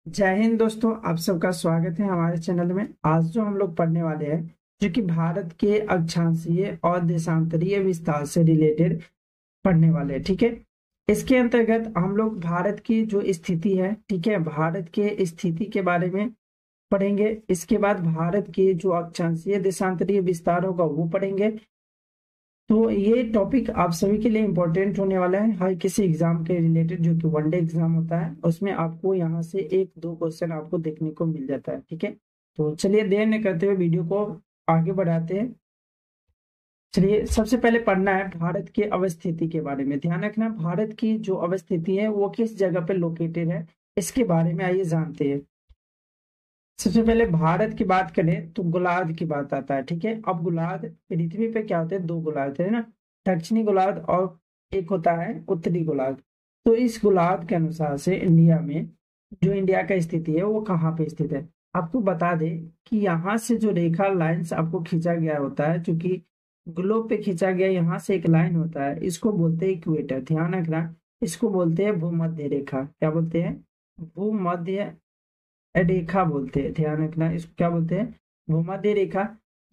जय हिंद दोस्तों, आप सबका स्वागत है हमारे चैनल में। आज जो हम लोग पढ़ने वाले हैं जो कि भारत के अक्षांशीय और देशांतरीय विस्तार से रिलेटेड पढ़ने वाले हैं, ठीक है। इसके अंतर्गत हम लोग भारत की जो स्थिति है, ठीक है, भारत के स्थिति के बारे में पढ़ेंगे। इसके बाद भारत के जो अक्षांशीय देशांतरीय विस्तार होगा वो पढ़ेंगे। तो ये टॉपिक आप सभी के लिए इम्पोर्टेंट होने वाला है। हर किसी एग्जाम के रिलेटेड जो कि वनडे एग्जाम होता है उसमें आपको यहाँ से एक दो क्वेश्चन आपको देखने को मिल जाता है, ठीक है। तो चलिए देर न करते हुए वीडियो को आगे बढ़ाते हैं। चलिए सबसे पहले पढ़ना है भारत की अवस्थिति के बारे में। ध्यान रखना, भारत की जो अवस्थिति है वो किस जगह पे लोकेटेड है, इसके बारे में आइए जानते हैं। सबसे पहले भारत की बात करें तो गोलार्ध की बात आता है, ठीक है। अब गोलार्ध, पृथ्वी पे क्या होते हैं, दो गोलार्ध है ना, दक्षिणी गोलार्ध और एक होता है उत्तरी गोलार्ध। तो इस गोलार्ध के अनुसार से इंडिया में जो इंडिया का स्थिति है वो कहाँ पे स्थित है। आपको बता दें कि यहाँ से जो रेखा लाइन्स आपको खींचा गया होता है, चूंकि ग्लोब पे खींचा गया, यहाँ से एक लाइन होता है, इसको बोलते हैं इक्वेटर। ध्यान रखना, इसको बोलते हैं भूमध्य रेखा। क्या बोलते हैं? भूमध्य रेखा बोलते हैं। ध्यान रखना, इसको क्या बोलते हैं? भूमध्य रेखा।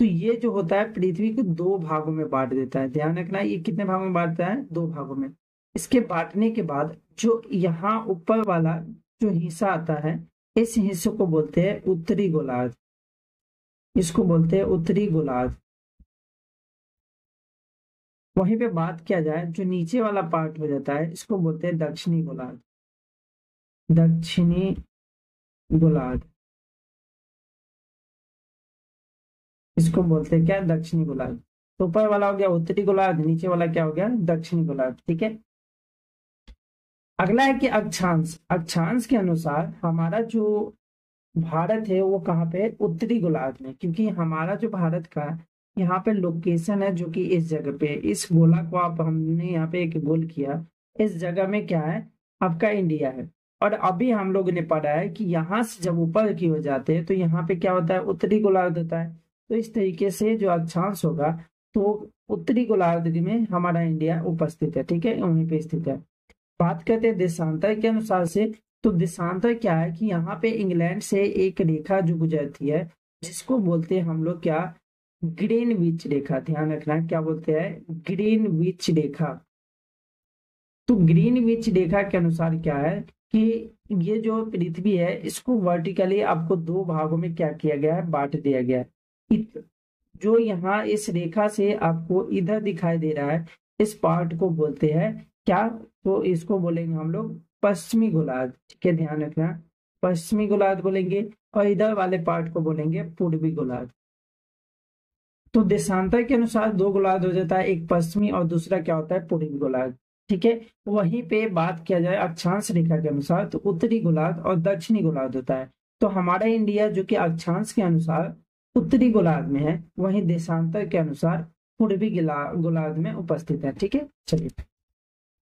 तो ये जो होता है पृथ्वी को दो भागों में बांट देता है। ध्यान रखना, ये कितने भागों में बांटता है? दो भागों में। इसके बांटने के बाद जो यहाँ ऊपर वाला जो हिस्सा आता है, इस हिस्से को बोलते हैं उत्तरी गोलार्ध। इसको बोलते हैं उत्तरी गोलार्ध। वहीं पे बात किया जाए, जो नीचे वाला पार्ट हो जाता है इसको बोलते हैं दक्षिणी गोलार्ध। दक्षिणी गोलार्ध, इसको बोलते हैं क्या? दक्षिणी गोलार्ध। तो ऊपर वाला हो गया उत्तरी गोलार्ध, नीचे वाला क्या हो गया? दक्षिणी गोलार्ध, ठीक है। अगला है कि अक्षांश। अक्षांश के अनुसार हमारा जो भारत है वो कहाँ पे है? उत्तरी गोलार्ध में, क्योंकि हमारा जो भारत का यहाँ पे लोकेशन है जो कि इस जगह पे, इस गोला को आप, हमने यहाँ पे एक गोल किया, इस जगह में क्या है? आपका इंडिया है। और अभी हम लोग ने पढ़ा है कि यहाँ से जब ऊपर की हो जाते हैं तो यहाँ पे क्या होता है? उत्तरी गोलार्ध होता है। तो इस तरीके से जो अक्षांश होगा, तो उत्तरी गोलार्ध में हमारा इंडिया उपस्थित है, ठीक है, वहीं पे स्थित है। बात करते हैं देशांतर के अनुसार से। तो देशांतर क्या है कि यहाँ पे इंग्लैंड से एक रेखा जो गुजरती है, जिसको बोलते हैं हम लोग क्या? ग्रीनविच रेखा। ध्यान रखना, क्या बोलते हैं? ग्रीनविच रेखा। तो ग्रीनविच रेखा के अनुसार क्या है कि ये जो पृथ्वी है इसको वर्टिकली आपको दो भागों में क्या किया गया है? बांट दिया गया है। जो यहाँ इस रेखा से आपको इधर दिखाई दे रहा है, इस पार्ट को बोलते हैं क्या? तो इसको बोलेंगे हम लोग पश्चिमी गोलार्ध, ठीक है, ध्यान रखना, पश्चिमी गोलार्ध बोलेंगे। और इधर वाले पार्ट को बोलेंगे पूर्वी गोलार्ध। तो देशांतर के अनुसार दो गोलार्ध हो जाता है, एक पश्चिमी और दूसरा क्या होता है? पूर्वी गोलार्ध, ठीक है। वहीं पे बात किया जाए अक्षांश रेखा के अनुसार, तो उत्तरी गोलार्ध और दक्षिणी गोलार्ध होता है। तो हमारा इंडिया जो कि अक्षांश के अनुसार उत्तरी गोलार्ध में है, वहीं देशांतर के अनुसार पूर्वी गोलार्ध में उपस्थित है, ठीक है। चलिए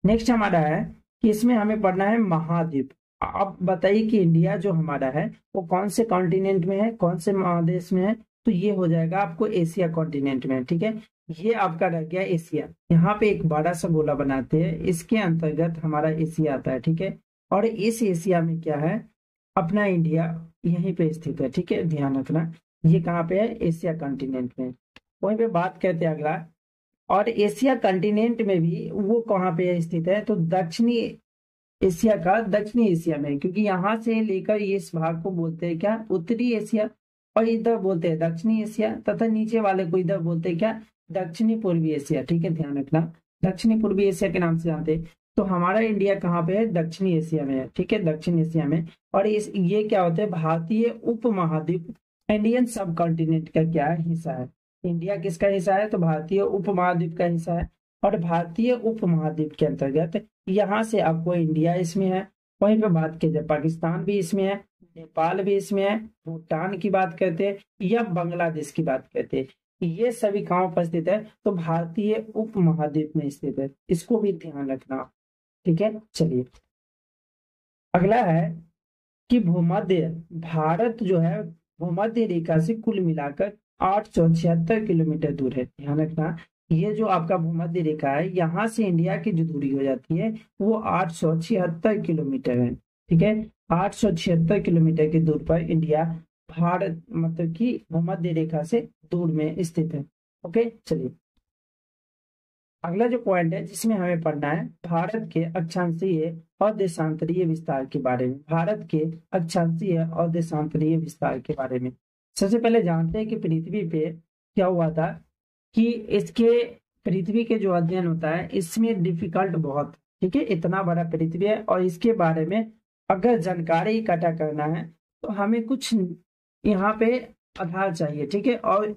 नेक्स्ट हमारा है कि इसमें हमें पढ़ना है महाद्वीप। अब बताइए कि इंडिया जो हमारा है वो कौन से कॉन्टिनेंट में है, कौन से महादेश में है? तो ये हो जाएगा आपको एशिया कॉन्टिनेंट में, ठीक है। ये आपका रह गया एशिया। यहाँ पे एक बड़ा सा गोला बनाते हैं, इसके अंतर्गत हमारा एशिया आता है, ठीक है। और इस एशिया में क्या है? अपना इंडिया यहीं पे स्थित है, ठीक है, ध्यान रखना। ये कहाँ पे है? एशिया कॉन्टिनेंट में। वहीं पे बात करते हैं अगला। और एशिया कॉन्टिनेंट में भी वो कहाँ पे स्थित है? तो दक्षिणी एशिया का दक्षिणी एशिया में, क्योंकि यहाँ से लेकर इस भाग को बोलते हैं क्या? उत्तरी एशिया। और इधर बोलते हैं दक्षिणी एशिया, तथा नीचे वाले को इधर बोलते हैं क्या? दक्षिणी पूर्वी एशिया, ठीक है, ध्यान रखना, दक्षिणी पूर्वी एशिया के नाम से जानते हैं। तो हमारा इंडिया कहाँ पे है? दक्षिणी एशिया में है, ठीक है, दक्षिण एशिया में। और इस ये क्या होता है? भारतीय उपमहाद्वीप, इंडियन सब कॉन्टिनेंट का क्या हिस्सा है? इंडिया किसका हिस्सा है? तो भारतीय उपमहाद्वीप का हिस्सा है। और भारतीय उपमहाद्वीप के अंतर्गत यहाँ से आपको इंडिया इसमें है। वहीं पे बात की जाए पाकिस्तान भी इसमें है, नेपाल भी इसमें है, भूटान की बात करते हैं या बांग्लादेश की बात करते हैं, ये सभी कहाँ उपस्थित है? तो भारतीय उपमहाद्वीप में स्थित है। इसको भी ध्यान रखना, ठीक है। चलिए अगला है कि भूमध्य भारत जो है भूमध्य रेखा से कुल मिलाकर 876 किलोमीटर दूर है। ध्यान रखना, ये जो आपका भूमध्य रेखा है, यहाँ से इंडिया की जो दूरी हो जाती है वो 876 किलोमीटर है। ठीक है। 876 किलोमीटर की दूर पर इंडिया भारत मतलब कि भूमध्य रेखा से दूर में स्थित है। ओके चलिए, अगला जो पॉइंट है जिसमें हमें पढ़ना है भारत के अक्षांशीय और देशांतरीय विस्तार के बारे में। भारत के अक्षांशीय और देशांतरीय विस्तार के बारे में सबसे पहले जानते हैं कि पृथ्वी पे क्या हुआ था कि इसके पृथ्वी के जो अध्ययन होता है इसमें डिफिकल्ट बहुत, ठीक है, इतना बड़ा पृथ्वी है और इसके बारे में अगर जानकारी इकट्ठा करना है तो हमें कुछ यहाँ पे आधार चाहिए, ठीक है। और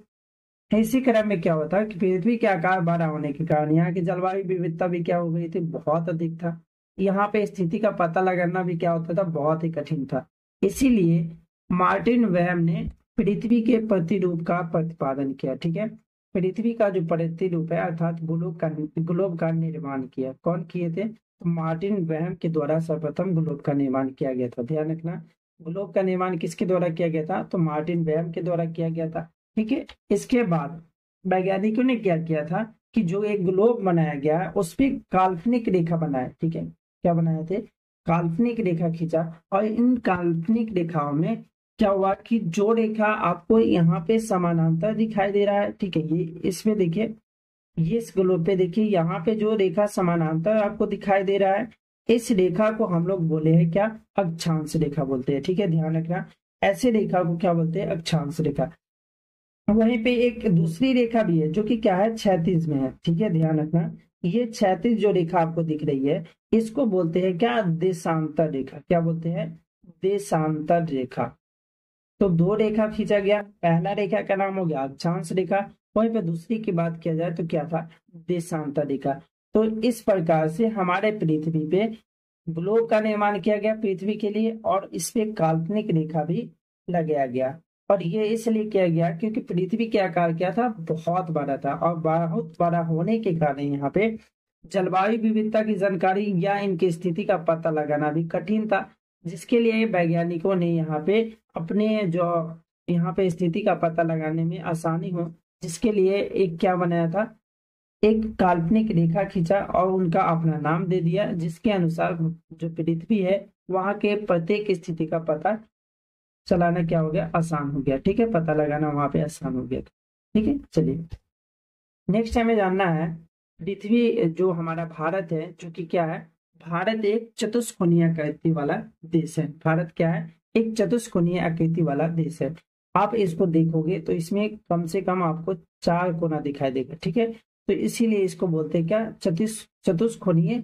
इसी क्रम में क्या होता है कि पृथ्वी के आकार बड़ा होने के कारण यहाँ की जलवायु विविधता भी क्या हो गई थी, बहुत अधिक था। यहाँ पे स्थिति का पता लगाना भी क्या होता था, बहुत ही कठिन था। इसीलिए मार्टिन वेहम ने पृथ्वी के प्रतिरूप का प्रतिपादन किया, ठीक है। पृथ्वी का जो प्रतिरूप है अर्थात ग्लोब का निर्माण किया। कौन किए थे? तो मार्टिन वेहम के द्वारा सर्वप्रथम ग्लोब का निर्माण किया गया था। ध्यान रखना, ग्लोब का निर्माण किसके द्वारा किया गया था? तो मार्टिन वेहम के द्वारा किया गया था, ठीक है। इसके बाद वैज्ञानिकों ने क्या किया था कि जो एक ग्लोब बनाया गया है उस पर काल्पनिक रेखा बनाया, ठीक है। क्या बनाए थे? काल्पनिक रेखा खींचा और इन काल्पनिक रेखाओं में क्या हुआ कि जो रेखा आपको यहाँ पे समानांतर दिखाई दे रहा है, ठीक है, ये इसमें देखिए, ये इस ग्लोब पे देखिए, यहाँ पे जो रेखा समानांतर आपको दिखाई दे रहा है इस रेखा को हम लोग बोले हैं क्या? अक्षांश रेखा बोलते हैं, ठीक है, ध्यान रखना। ऐसे रेखा को क्या बोलते हैं? अक्षांश रेखा। वहीं पे एक दूसरी रेखा भी है जो कि क्या है? क्षैतिज में है, ठीक है, ध्यान रखना। ये क्षैतिज जो रेखा आपको दिख रही है इसको बोलते हैं क्या? देशांतर रेखा। क्या बोलते हैं? देशांतर रेखा। तो दो रेखा खींचा गया, पहला रेखा का नाम हो गया अक्षांश रेखा, वहीं पे दूसरी की बात किया जाए तो क्या था? देशांतर रेखा। तो इस प्रकार से हमारे पृथ्वी पे ग्लोब का निर्माण किया गया पृथ्वी के लिए और इस पे काल्पनिक रेखा भी लगाया गया। और ये इसलिए किया गया क्योंकि पृथ्वी के आकार क्या था? बहुत बड़ा था और बहुत बड़ा होने के कारण यहाँ पे जलवायु विविधता की जानकारी या इनकी स्थिति का पता लगाना भी कठिन था, जिसके लिए वैज्ञानिकों ने यहाँ पे अपने जो यहाँ पे स्थिति का पता लगाने में आसानी हो जिसके लिए एक क्या बनाया था? एक काल्पनिक रेखा खींचा और उनका अपना नाम दे दिया, जिसके अनुसार जो पृथ्वी है वहां के प्रत्येक स्थिति का पता चलाना क्या हो गया? आसान हो गया, ठीक है, पता लगाना वहां पे आसान हो गया, ठीक है। चलिए नेक्स्ट हमें जानना है पृथ्वी जो हमारा भारत है जो कि क्या है? भारत एक चतुष्कोणीय आकृति वाला देश है। भारत क्या है? एक चतुष्कोणीय आकृति वाला देश है। आप इसको देखोगे तो इसमें कम से कम आपको 4 कोना दिखाई देगा, ठीक है। तो इसीलिए इसको बोलते हैं क्या? चतुष्कोणीय,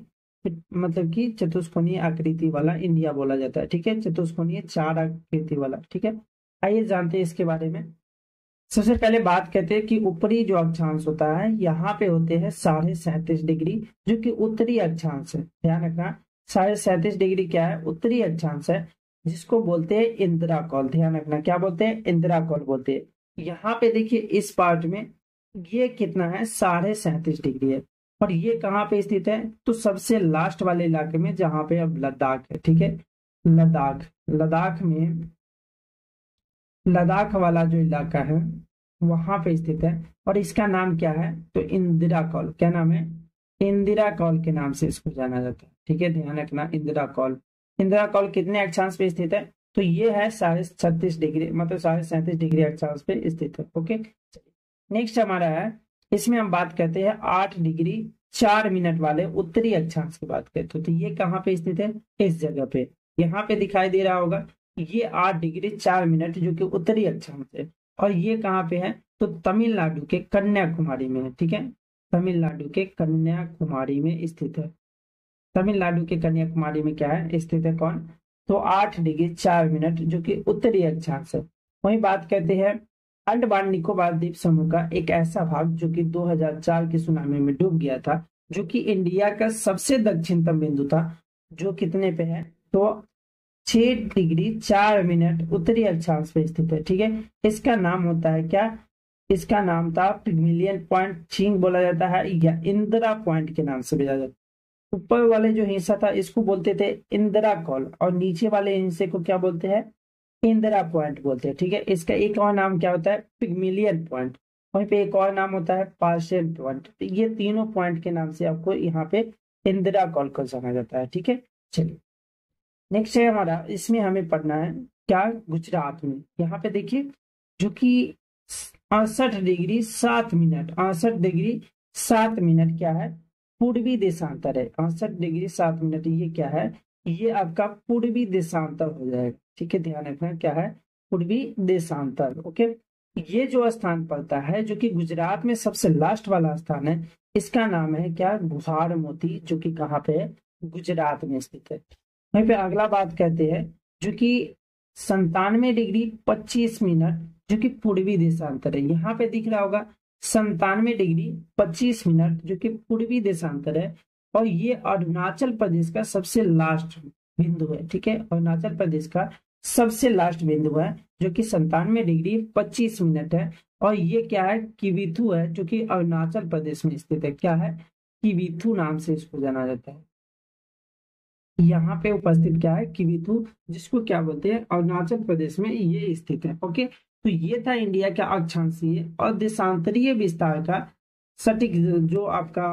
मतलब कि चतुष्कोणीय आकृति वाला इंडिया बोला जाता है, ठीक है, चतुष्कोणीय 4 आकृति वाला, ठीक है। आइए जानते हैं इसके बारे में। सबसे पहले बात करते हैं कि ऊपरी जो अक्षांश होता है यहाँ पे होते हैं 37.5 डिग्री, जो कि उत्तरी अक्षांश है। ध्यान रखना, 37.5 डिग्री क्या है? उत्तरी अक्षांश है, जिसको बोलते हैं इंदिरा कौल। ध्यान रखना, क्या बोलते हैं? इंदिरा कौल बोलते हैं। यहाँ पे देखिए इस पार्ट में ये कितना है? 37.5 डिग्री है। और ये कहाँ पे स्थित है? तो सबसे लास्ट वाले इलाके में जहाँ पे अब लद्दाख है, ठीक है, लद्दाख। लद्दाख में, लद्दाख वाला जो इलाका है वहां पे स्थित है और इसका नाम क्या है? तो इंदिरा कौल। क्या नाम है? इंदिरा कौल के नाम से इसको जाना जाता है, ठीक है, ध्यान रखना, इंदिरा कौल। इंदिरा कौल कितने अक्षांश पे स्थित है? तो ये है 36.5 डिग्री, मतलब 37.5 डिग्री अक्षांश पे स्थित है। ओके, नेक्स्ट हमारा है, इसमें हम बात करते हैं 8 डिग्री 4 मिनट वाले उत्तरी अक्षांश की बात करते हैं। तो ये कहाँ पे स्थित है? इस जगह पे, यहाँ पे दिखाई दे रहा होगा, ये 8 डिग्री 4 मिनट जो कि उत्तरी अक्षांश है। और ये कहाँ पे है? तो तमिलनाडु के कन्याकुमारी में है, ठीक है, तमिलनाडु के कन्याकुमारी में स्थित है। तमिलनाडु के कन्याकुमारी में क्या है? स्थित है कौन? तो 8 डिग्री 4 मिनट जो कि उत्तरी अक्षांश है। वही बात करते हैं अंडमान निकोबार द्वीप समूह का एक ऐसा भाग जो कि 2004 की सुनामी में डूब गया था, जो कि इंडिया का सबसे दक्षिणतम बिंदु था, जो कितने पे है? तो 6 डिग्री 4 मिनट उत्तरी अक्षांश पे स्थित है, ठीक है। इसका नाम होता है क्या? इसका नाम था पिग्मिलियन पॉइंट, चींग बोला जाता है, या इंदिरा पॉइंट के नाम से भी जाना जाता है। ऊपर वाले जो हिस्सा था इसको बोलते थे इंदिरा कॉल और नीचे वाले हिस्से को क्या बोलते हैं? इंदिरा पॉइंट बोलते हैं, ठीक है। इसका एक और नाम क्या होता है? पिग्मिलियन पॉइंट। वहीं पे एक और नाम होता है पार्शियल पॉइंट। तो ये तीनों पॉइंट के नाम से आपको यहाँ पे इंदिरा कॉल को जाना जाता है, ठीक है। चलिए नेक्स्ट है हमारा, इसमें हमें पढ़ना है क्या, गुजरात में। यहाँ पे देखिए जो कि 68 डिग्री 7 मिनट, 68 डिग्री 7 मिनट क्या है, पूर्वी देशांतर है। 68 डिग्री 7 मिनट ये क्या है, ये आपका पूर्वी देशांतर हो जाएगा। ठीक है, ध्यान रखना क्या है, पूर्वी देशांतर। ओके, ये जो स्थान पड़ता है जो कि गुजरात में सबसे लास्ट वाला स्थान है, इसका नाम है क्या, गुहार मोती, जो कि कहाँ पे है, गुजरात में स्थित है। वहीं पे अगला बात कहते हैं जो कि 97 डिग्री 25 मिनट, जो कि पूर्वी देशांतर है। यहाँ पे दिख रहा होगा 97 डिग्री 25 मिनट, जो कि पूर्वी देशांतर है। और ये अरुणाचल प्रदेश का सबसे लास्ट बिंदु है। ठीक है, अरुणाचल प्रदेश का सबसे लास्ट बिंदु है, जो कि 97 डिग्री 25 मिनट है। और ये क्या है, किविथु है, जो कि अरुणाचल प्रदेश में स्थित है। क्या है, किविथु नाम से इसको जाना जाता है। यहाँ पे उपस्थित क्या है, किविथु, जिसको क्या बोलते हैं, अरुणाचल प्रदेश में ये स्थित है। ओके, तो ये था इंडिया का अक्षांशीय और देशांतरीय विस्तार का सटीक जो आपका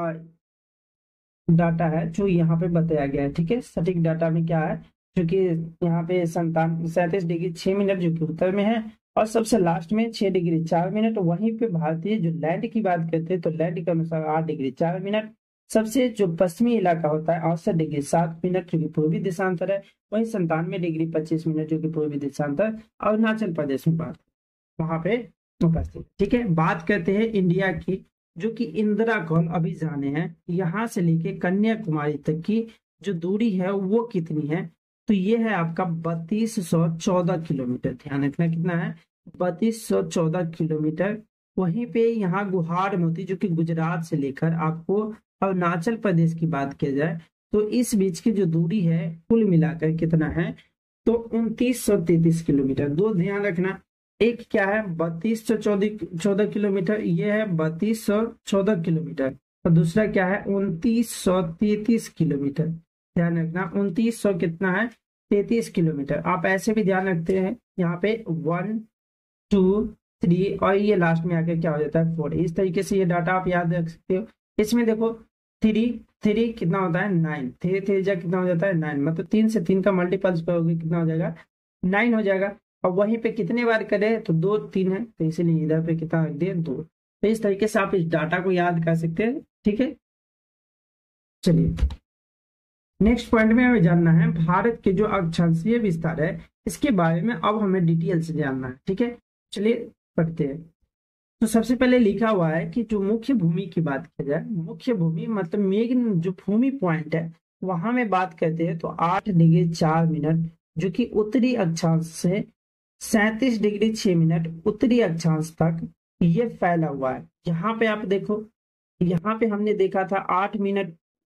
डाटा है, जो यहाँ पे बताया गया है। ठीक है, सटीक डाटा में क्या है, जो कि यहाँ पे 37 डिग्री 6 मिनट जो कि उत्तर में है, और सबसे लास्ट में 6 डिग्री 4 मिनट। वहीं पे भारतीय जो लैंड की बात करते हैं तो लैंड के अनुसार 8 डिग्री 4 मिनट। सबसे जो पश्चिमी इलाका होता है 68 डिग्री 7 मिनट, जो कि पूर्वी देशांतर है। वहीं 97 डिग्री 25 मिनट, जो कि पूर्वी देशांतर अरुणाचल प्रदेश में बात, वहां पे उपस्थित। ठीक है, बात करते हैं इंडिया की, जो कि इंदिरा कॉल अभी जाने हैं, यहाँ से लेके कन्याकुमारी तक की जो दूरी है वो कितनी है, तो ये है आपका 3214 किलोमीटर। ध्यान रखना कितना है, 3214 किलोमीटर। वहीं पे यहाँ गुहार मोती, जो कि गुजरात से लेकर आपको अरुणाचल प्रदेश की बात की जाए तो इस बीच की जो दूरी है कुल मिलाकर कितना है, तो 2933 किलोमीटर। दो ध्यान रखना, एक क्या है 3214 किलोमीटर, ये है 3214 किलोमीटर, और दूसरा क्या है 2933 किलोमीटर। ध्यान रखना 2900 कितना है, 33 किलोमीटर। आप ऐसे भी ध्यान रखते हैं, यहाँ पे 1 2 3 और ये लास्ट में आके क्या हो जाता है 4। इस तरीके से ये डाटा आप याद रख सकते हो। इसमें देखो 3 कितना होता है 9, 3 जा कितना हो जाता है 9, मतलब 3 से 3 का मल्टीपल्स करोगे कितना हो जाएगा 9 हो जाएगा। और वहीं पे कितने बार करें तो 2 3 है, तो इसीलिए इधर पे कितना रख दिए 2। तो इस तरीके से आप इस डाटा को याद कर सकते हैं। ठीक है, चलिए नेक्स्ट पॉइंट में हमें जानना है भारत के जो अक्षांशीय विस्तार है, इसके बारे में अब हमें डिटेल से जानना है। ठीक है, चलिए पढ़ते हैं। तो सबसे पहले लिखा हुआ है कि जो मुख्य भूमि की बात की जाए, मुख्य भूमि मतलब मेन जो भूमि पॉइंट है वहां में बात करते हैं तो 8 डिग्री 4 मिनट, जो कि उत्तरी अक्षांश से 37 डिग्री 6 मिनट उत्तरी अक्षांश तक ये फैला हुआ है। यहाँ पे आप देखो, यहाँ पे हमने देखा था 8 मिनट,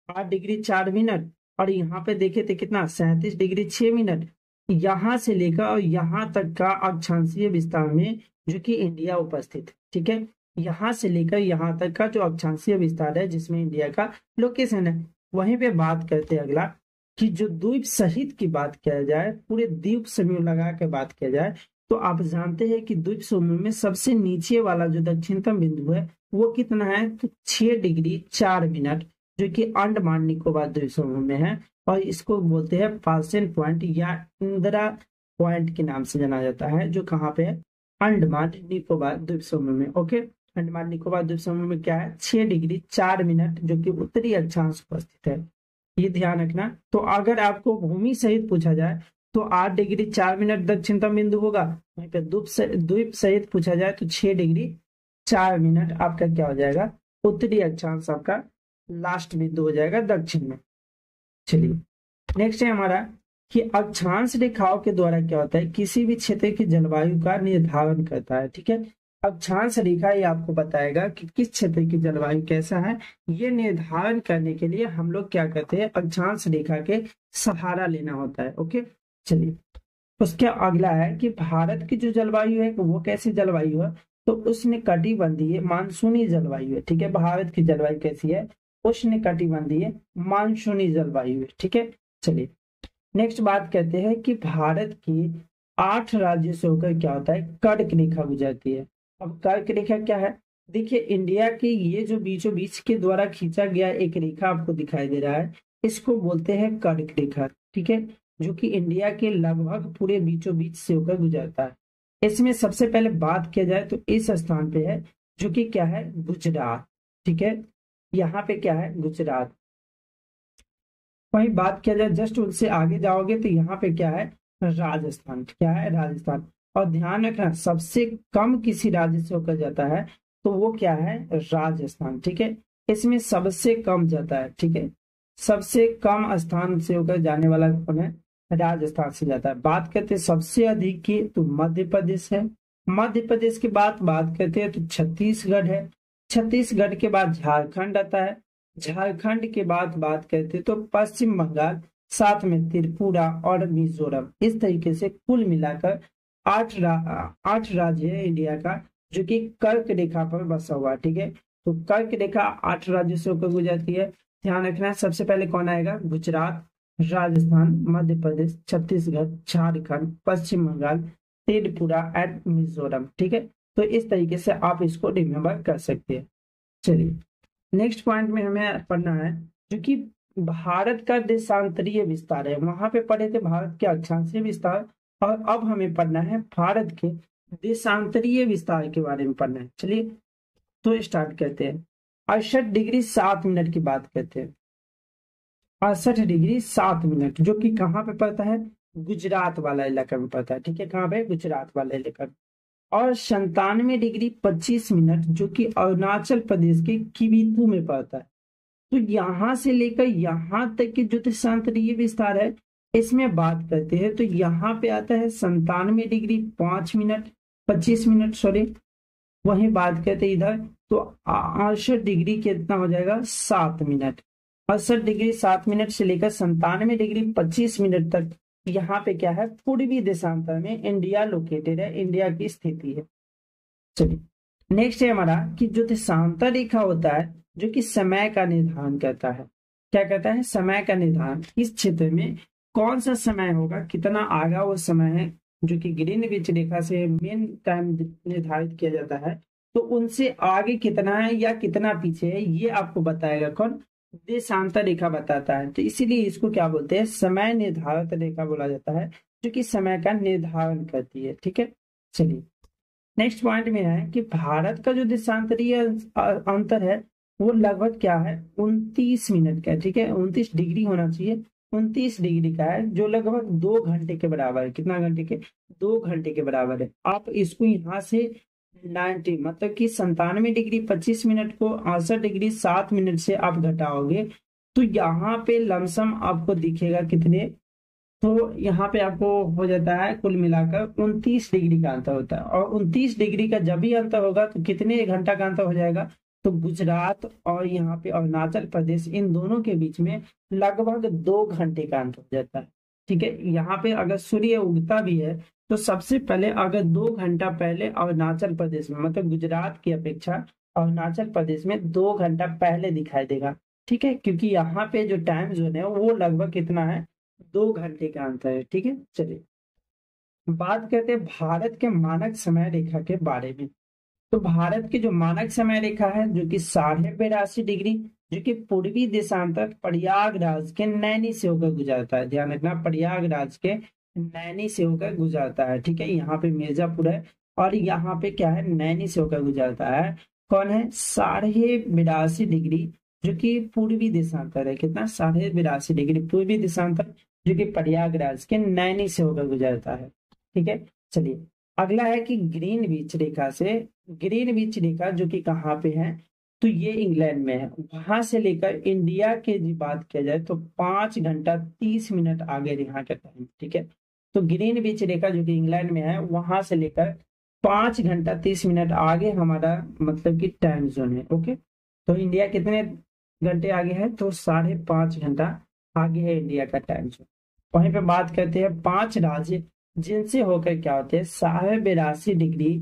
8 डिग्री 4 मिनट, और यहाँ पे देखे थे कितना 37 डिग्री 6 मिनट। यहाँ से लेकर और यहाँ तक का अक्षांशीय विस्तार में जो कि इंडिया उपस्थित है। ठीक है, यहाँ से लेकर यहाँ तक का जो अक्षांशीय विस्तार है जिसमें इंडिया का लोकेशन है। वहीं पे बात करते हैं अगला कि जो द्वीप सहित की बात किया जाए, पूरे द्वीप समूह लगा के बात किया जाए, तो आप जानते हैं कि द्वीप समूह में सबसे नीचे वाला जो दक्षिणतम बिंदु है वो कितना है, तो 6 डिग्री 4 मिनट, जो कि अंडमान निकोबार द्वीप समूह में है। और इसको बोलते हैं पार्शियल पॉइंट या इंदिरा पॉइंट के नाम से जाना जाता है, जो कहाँ पे है, अंडमान निकोबार द्वीप समूह में। ओके, अंडमान निकोबार द्वीप समूह में क्या है 6 डिग्री 4 मिनट, जो कि उत्तरी अक्षांश पर स्थित है। ये ध्यान रखना। तो अगर आपको भूमि सहित पूछा जाए तो 8 डिग्री 4 मिनट दक्षिणतम बिंदु होगा, वहीं पे द्वीप सहित पूछा जाए तो 6 डिग्री 4 मिनट आपका क्या हो जाएगा, उत्तरी अक्षांश आपका लास्ट बिंदु हो जाएगा दक्षिण में। चलिए नेक्स्ट है हमारा कि अक्षांश रेखाओं के द्वारा क्या होता है, किसी भी क्षेत्र की जलवायु का निर्धारण करता है। ठीक है, अक्षांश रेखा ये आपको बताएगा कि किस क्षेत्र की जलवायु कैसा है। ये निर्धारण करने के लिए हम लोग क्या करते हैं, अक्षांश रेखा के सहारा लेना होता है। ओके, चलिए उसके अगला है कि भारत की जो जलवायु है वो कैसी जलवायु है, तो उष्ण कटिबंधीय मानसूनी जलवायु है। ठीक है, भारत की जलवायु कैसी है, उष्ण कटिबंधीय मानसूनी जलवायु है। ठीक है, चलिए नेक्स्ट बात करते हैं कि भारत की 8 राज्यों से होकर क्या होता है, कर्क रेखा गुजरती है। अब कर्क रेखा क्या है, देखिए इंडिया की ये जो बीचों बीच के द्वारा खींचा गया एक रेखा आपको दिखाई दे रहा है, इसको बोलते हैं कर्क रेखा। ठीक है, जो कि इंडिया के लगभग पूरे बीचों बीच से होकर गुजरता है। इसमें सबसे पहले बात किया जाए तो इस स्थान पे है, जो कि क्या है, गुजरात। ठीक है, यहाँ पे क्या है, गुजरात। वही बात किया जाए जस्ट उससे आगे जाओगे तो यहाँ पे क्या है, राजस्थान। क्या है, राजस्थान। और ध्यान रखना, सबसे कम किसी राज्य से होकर जाता है तो वो क्या है, राजस्थान। ठीक है, इसमें सबसे कम जाता है। ठीक है, सबसे कम स्थान से होकर जाने वाला कौन है, राजस्थान से जाता है। बात करते हैं सबसे अधिक की तो मध्य प्रदेश है। मध्य प्रदेश के बाद बात करते हैं तो छत्तीसगढ़ है। छत्तीसगढ़ के बाद झारखंड आता है। झारखंड के बाद बात करते तो पश्चिम बंगाल, साथ में त्रिपुरा और मिजोरम। इस तरीके से कुल मिलाकर 8 राज्य है इंडिया का, जो कि कर्क रेखा पर बसा हुआ है। ठीक है, तो कर्क रेखा 8 राज्यों से होकर गुजरती है। ध्यान रखना है, सबसे पहले कौन आएगा, गुजरात, राजस्थान, मध्य प्रदेश, छत्तीसगढ़, झारखंड, पश्चिम बंगाल, त्रिपुरा एंड मिजोरम। ठीक है, तो इस तरीके से आप इसको रिमेम्बर कर सकते हैं। चलिए नेक्स्ट पॉइंट में हमें पढ़ना है, जो कि भारत का देशांतरीय विस्तार है। वहां पे पढ़े थे भारत के अक्षांशीय विस्तार, और अब हमें पढ़ना है भारत के देशांतरीय विस्तार के बारे में पढ़ना है। चलिए तो स्टार्ट करते हैं। 68 डिग्री 7 मिनट की बात करते हैं। 68 डिग्री 7 मिनट, जो कि कहाँ पे पड़ता है, गुजरात वाला इलाका में पड़ता है। ठीक है, कहाँ पे, गुजरात वाला इलाका। और 97 डिग्री 25 मिनट, जो कि अरुणाचल प्रदेश के किबिथु में पड़ता है। तो यहां से लेकर यहां तक के जो देशांतरीय विस्तार है, इसमें बात करते हैं तो यहाँ पे आता है 97 डिग्री 5 मिनट 25 मिनट, सॉरी। वहीं बात करते इधर तो 68 डिग्री कितना हो जाएगा, 7 मिनट। 68 डिग्री 7 मिनट से लेकर 97 डिग्री 25 मिनट तक यहाँ पे क्या है, पूर्वी देशांतर में इंडिया लोकेटेड है, इंडिया की स्थिति है। चलिए नेक्स्ट है हमारा कि जो देशांतर रेखा होता है, जो कि समय का निर्धारण करता है। क्या कहता है, समय का निर्धारण। इस क्षेत्र में कौन सा समय होगा, कितना आगा वो समय है, जो कि ग्रीनविच रेखा से मेन टाइम निर्धारित किया जाता है, तो उनसे आगे कितना है या कितना पीछे है, ये आपको बताएगा कौन, देशांतर रेखा बताता है। तो इसीलिए इसको क्या बोलते हैं, समय निर्धारित रेखा बोला जाता है, जो कि समय का निर्धारण करती है। ठीक है, चलिए नेक्स्ट पॉइंट में है कि भारत का जो देशांतरीय अंतर है वो लगभग क्या है, 29 मिनट का है। ठीक है, 29 डिग्री होना चाहिए, 29 डिग्री का है, जो लगभग 2 घंटे के बराबर है। कितना घंटे के, 2 घंटे के बराबर है। आप इसको यहाँ से 90 मतलब कि 97 डिग्री 25 मिनट को 68 डिग्री 7 मिनट से आप घटाओगे तो यहाँ पे लमसम आपको दिखेगा कितने, तो यहाँ पे आपको हो जाता है कुल मिलाकर 29 डिग्री का अंतर होता है। और 29 डिग्री का जब भी अंतर होगा तो कितने घंटा का अंतर हो जाएगा, तो गुजरात और यहाँ पे अरुणाचल प्रदेश, इन दोनों के बीच में लगभग 2 घंटे का अंतर हो जाता है। ठीक है, यहाँ पे अगर सूर्य उगता भी है तो सबसे पहले अगर 2 घंटा पहले अरुणाचल प्रदेश में, मतलब गुजरात की अपेक्षा अरुणाचल प्रदेश में 2 घंटा पहले दिखाई देगा। ठीक है, क्योंकि यहाँ पे जो टाइम जोन है वो लगभग कितना है, 2 घंटे का अंतर है। ठीक है, चलिए बात करते हैं भारत के मानक समय रेखा के बारे में। तो भारत की जो मानक समय रेखा है, जो कि 82.5 डिग्री, जो कि पूर्वी देशांतर प्रयागराज के नैनी से होकर गुजरता है। ध्यान रखना, प्रयागराज के नैनी से होकर गुजरता है। ठीक है, यहाँ पे मिर्जापुर है और यहाँ पे क्या है, नैनी से होकर गुजरता है। कौन है, 82.5 डिग्री, जो कि पूर्वी देशांतर है। कितना, 82.5 डिग्री पूर्वी देशांतर, जो कि प्रयागराज के नैनी से होकर गुजरता है। ठीक है, चलिए अगला है कि ग्रीनविच रेखा से, ग्रीनविच रेखा जो कि कहाँ पे है, तो ये इंग्लैंड में है। वहां से लेकर इंडिया के जी बात किया जाए तो 5 घंटा 30 मिनट आगे यहाँ का टाइम। ठीक है, तो ग्रीनविच रेखा जो कि इंग्लैंड में है, वहां से लेकर 5 घंटा 30 मिनट आगे हमारा मतलब कि टाइम जोन है। ओके, तो इंडिया कितने घंटे आगे है, तो 5.5 घंटा आगे है इंडिया का टाइम जोन। वहीं पे बात करते हैं 5 राज्य जिनसे होकर क्या होते हैं, 82.5 डिग्री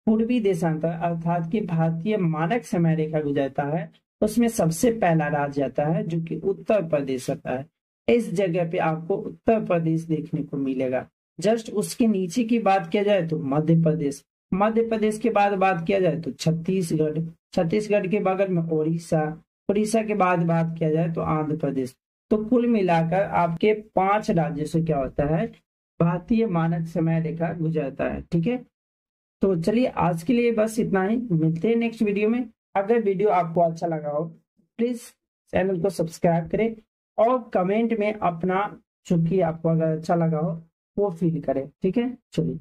पूर्वी देशांतर अर्थात कि भारतीय मानक समय रेखा गुजरता है। उसमें सबसे पहला राज्य आता है जो कि उत्तर प्रदेश आता है। इस जगह पे आपको उत्तर प्रदेश देखने को मिलेगा। जस्ट उसके नीचे की बात किया जाए तो मध्य प्रदेश, मध्य प्रदेश के बाद बात किया जाए तो छत्तीसगढ़, छत्तीसगढ़ के बगल में उड़ीसा, उड़ीसा के बाद बात किया जाए तो आंध्र प्रदेश। तो कुल मिलाकर आपके 5 राज्यों से क्या होता है, भारतीय मानक समय रेखा गुजरता है। ठीक है, तो चलिए आज के लिए बस इतना ही, मिलते हैं नेक्स्ट वीडियो में। अगर वीडियो आपको अच्छा लगा हो प्लीज चैनल को सब्सक्राइब करें और कमेंट में अपना, जो कि आपको अगर अच्छा लगा हो वो फील करें। ठीक है, चलिए।